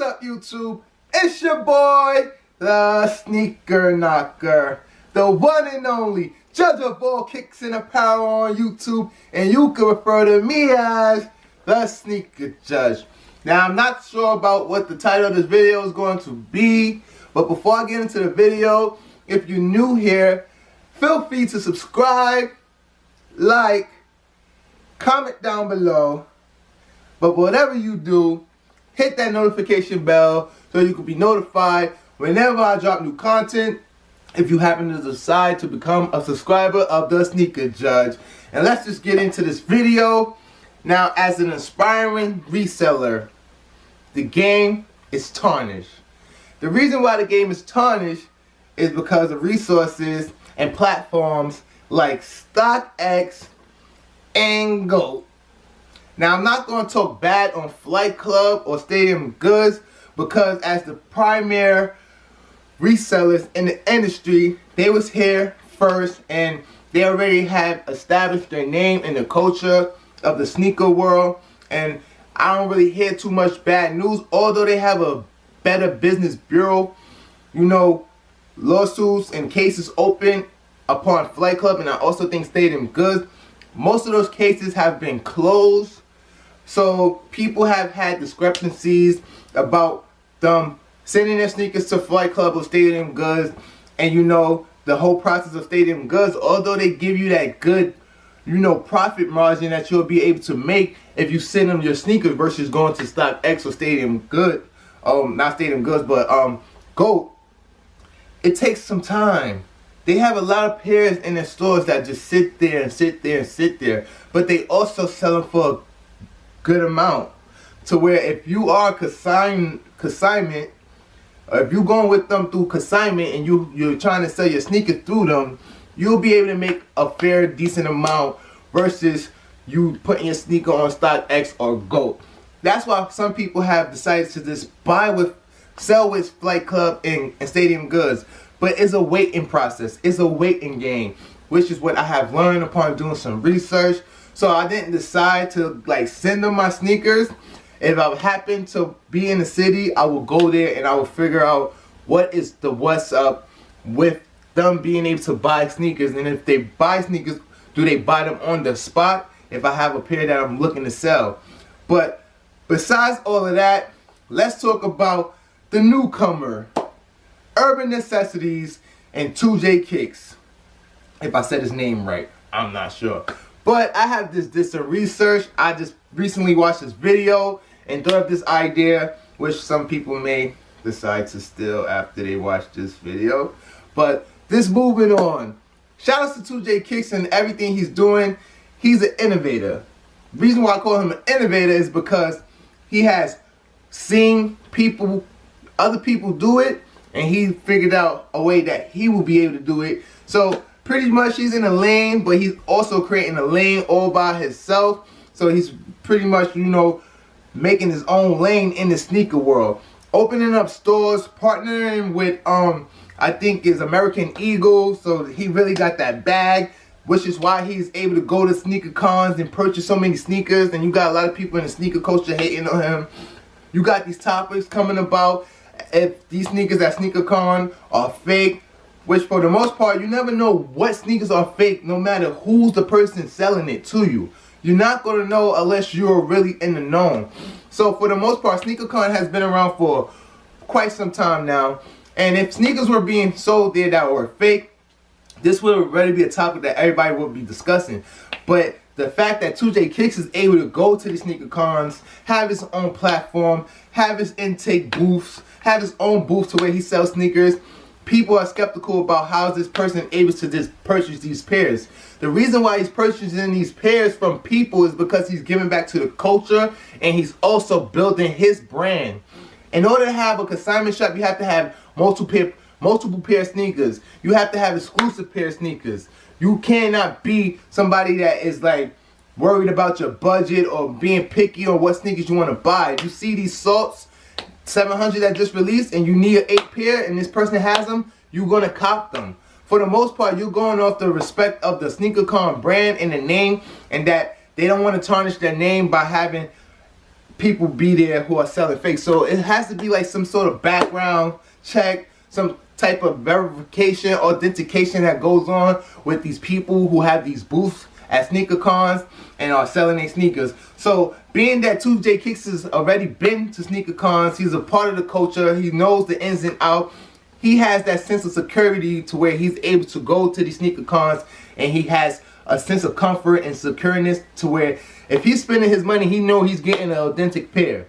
What's up, YouTube? It's your boy, the Sneaker Knocker, the one and only judge of all kicks and apparel on YouTube, and you can refer to me as the Sneaker Judge. Now, I'm not sure about what the title of this video is going to be, but before I get into the video, if you're new here, feel free to subscribe, like, comment down below, but whatever you do, hit that notification bell so you can be notified whenever I drop new content, if you happen to decide to become a subscriber of the Sneaker Judge. And let's just get into this video. Now, as an aspiring reseller, the game is tarnished. The reason why the game is tarnished is because of resources and platforms like StockX and GOAT. Now, I'm not going to talk bad on Flight Club or Stadium Goods because as the primary resellers in the industry, they was here first and they already have established their name in the culture of the sneaker world. And I don't really hear too much bad news, although they have a better business bureau. You know, lawsuits and cases open upon Flight Club, and I also think Stadium Goods. Most of those cases have been closed. So people have had discrepancies about them sending their sneakers to Flight Club or Stadium Goods. And you know, the whole process of Stadium Goods, although they give you that good, you know, profit margin that you'll be able to make if you send them your sneakers versus going to StockX or Stadium Goods. Not Stadium Goods, but GOAT. It takes some time. They have a lot of pairs in their stores that just sit there and sit there and sit there. But they also sell them for a good amount. To where if you are consignment, or if you're going with them through consignment and you're trying to sell your sneakers through them, you'll be able to make a fair, decent amount versus you putting your sneaker on StockX or GOAT. That's why some people have decided to just sell with Flight Club and Stadium Goods. But it's a waiting process. It's a waiting game, which is what I have learned upon doing some research. So I didn't decide to like send them my sneakers. If I happen to be in the city, I will go there and I will figure out what's up with them being able to buy sneakers. And if they buy sneakers, do they buy them on the spot if I have a pair that I'm looking to sell? But besides all of that, let's talk about the newcomer, Urban Necessities and TwoJsKicks. If I said his name right, I'm not sure. But I have did some research. I just recently watched this video and thought of this idea, which some people may decide to steal after they watch this video. But this moving on. Shout out to TwoJsKicks and everything he's doing. He's an innovator. The reason why I call him an innovator is because he has seen other people do it, and he figured out a way that he will be able to do it. So pretty much he's in a lane, but he's also creating a lane all by himself. So he's pretty much, you know, making his own lane in the sneaker world. Opening up stores, partnering with, I think is American Eagle. So he really got that bag, which is why he's able to go to sneaker cons and purchase so many sneakers. And you got a lot of people in the sneaker culture hating on him. You got these topics coming about if these sneakers at SneakerCon are fake, which for the most part, you never know what sneakers are fake no matter who's the person selling it to you. You're not going to know unless you're really in the know. So for the most part, SneakerCon has been around for quite some time now. And if sneakers were being sold there that were fake, this would already be a topic that everybody would be discussing. But the fact that TwoJsKicks is able to go to the sneaker cons, have his own platform, have his intake booths, have his own booth to where he sells sneakers, people are skeptical about how is this person able to just purchase these pairs. The reason why he's purchasing these pairs from people is because he's giving back to the culture and he's also building his brand. In order to have a consignment shop, you have to have multiple pair of sneakers. You have to have exclusive pair of sneakers. You cannot be somebody that is like worried about your budget or being picky on what sneakers you want to buy. If you see these Salts 700 that just released and you need an 8 pair and this person has them, you're going to cop them. For the most part, you're going off the respect of the SneakerCon brand and the name, and that they don't want to tarnish their name by having people be there who are selling fake. So it has to be like some sort of background check, some type of verification, authentication that goes on with these people who have these booths at sneaker cons and are selling their sneakers. So being that 2JKicks has already been to sneaker cons, he's a part of the culture, he knows the ins and outs, he has that sense of security to where he's able to go to these sneaker cons, and he has a sense of comfort and secureness to where if he's spending his money, he know he's getting an authentic pair.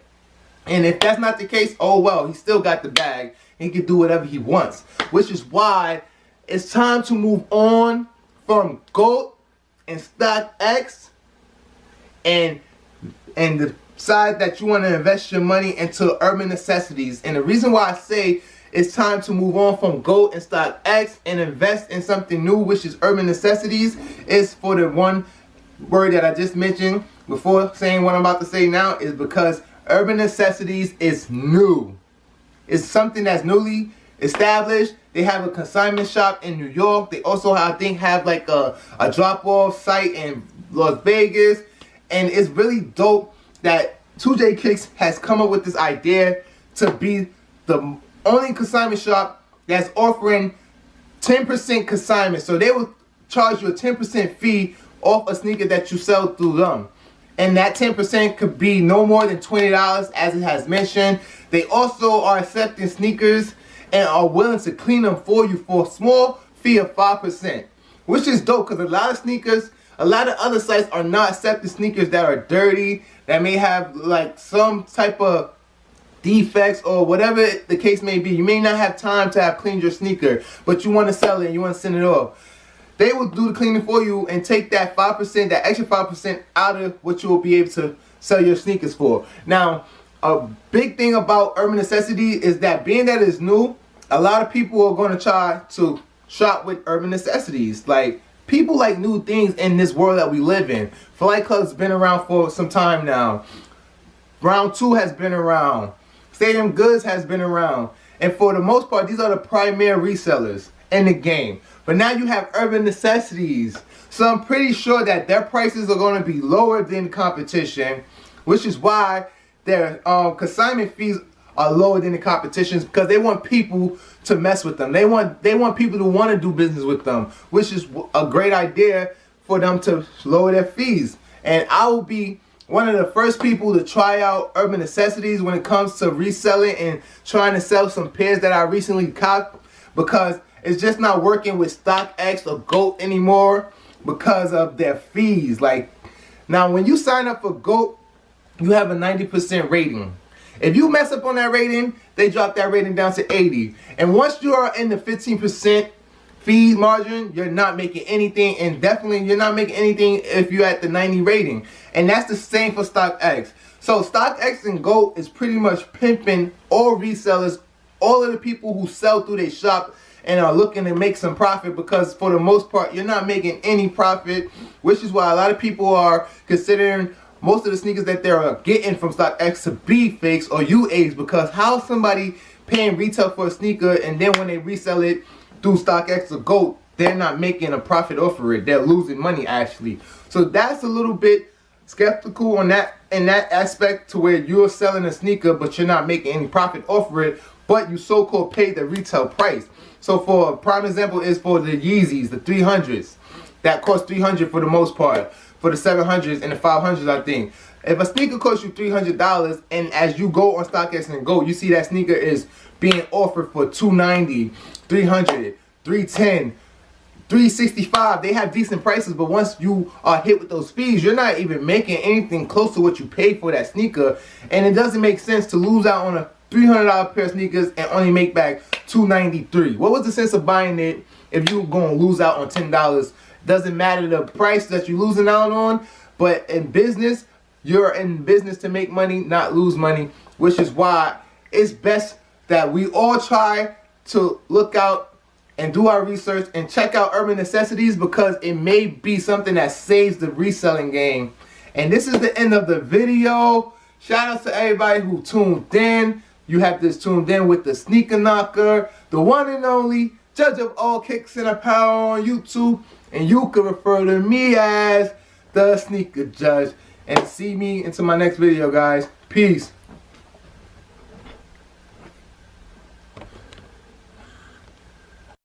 And if that's not the case, oh well, he still got the bag. He can do whatever he wants. Which is why it's time to move on from GOAT and StockX and decide that you want to invest your money into Urban Necessities. And the reason why I say it's time to move on from GOAT and StockX and invest in something new, which is Urban Necessities, is for the one word that I just mentioned before saying what I'm about to say now, is because Urban Necessities is new. It's something that's newly established. They have a consignment shop in New York. They also, I think, have like a drop-off site in Las Vegas. And it's really dope that 2JKicks has come up with this idea to be the only consignment shop that's offering 10% consignment. So they will charge you a 10% fee off a sneaker that you sell through them. And that 10% could be no more than $20, as it has mentioned. They also are accepting sneakers and are willing to clean them for you for a small fee of 5%. Which is dope, because a lot of sneakers, a lot of other sites are not accepting sneakers that are dirty, that may have like some type of defects or whatever the case may be. You may not have time to have cleaned your sneaker, but you want to sell it and you want to send it off. They will do the cleaning for you and take that 5%, that extra 5% out of what you will be able to sell your sneakers for. Now, a big thing about Urban Necessity is that being that it's new, a lot of people are going to try to shop with Urban Necessities. Like, people like new things in this world that we live in. Flight Club's been around for some time now. Round 2 has been around. Stadium Goods has been around. And for the most part, these are the primary resellers in the game. But now you have Urban Necessities. So I'm pretty sure that their prices are going to be lower than competition, which is why their consignment fees are lower than the competition's, because they want people to mess with them. They want people to want to do business with them, which is a great idea for them to lower their fees. And I will be one of the first people to try out Urban Necessities when it comes to reselling and trying to sell some pairs that I recently copped, because it's just not working with StockX or GOAT anymore because of their fees. Like, now when you sign up for GOAT, you have a 90% rating. If you mess up on that rating, they drop that rating down to 80. And once you are in the 15% fee margin, you're not making anything, and definitely you're not making anything if you're at the 90 rating. And that's the same for StockX. So StockX and GOAT is pretty much pimping all resellers, all of the people who sell through their shop and are looking to make some profit, because for the most part you're not making any profit, which is why a lot of people are considering most of the sneakers that they're getting from StockX to be fakes or UAs, because how somebody paying retail for a sneaker and then when they resell it through StockX or GOAT, they're not making a profit off of it. They're losing money actually. So that's a little bit skeptical on that, in that aspect, to where you're selling a sneaker but you're not making any profit off of it, but you so-called pay the retail price. So for a prime example is for the Yeezys, the 300s. That cost $300 for the most part. For the 700s and the 500s, I think. If a sneaker costs you $300, and as you go on StockX and GOAT, you see that sneaker is being offered for $290, $300, $310, $365. They have decent prices, but once you are hit with those fees, you're not even making anything close to what you paid for that sneaker. And it doesn't make sense to lose out on a $300 pair of sneakers and only make back $293. What was the sense of buying it if you're going to lose out on $10? Doesn't matter the price that you're losing out on, but in business, you're in business to make money, not lose money, which is why it's best that we all try to look out and do our research and check out Urban Necessities, because it may be something that saves the reselling game. And this is the end of the video. Shout out to everybody who tuned in. You have this tuned in with the Sneaker Knocker, the one and only judge of all kicks and apparel on YouTube. And you can refer to me as the Sneaker Judge. And see me into my next video, guys. Peace.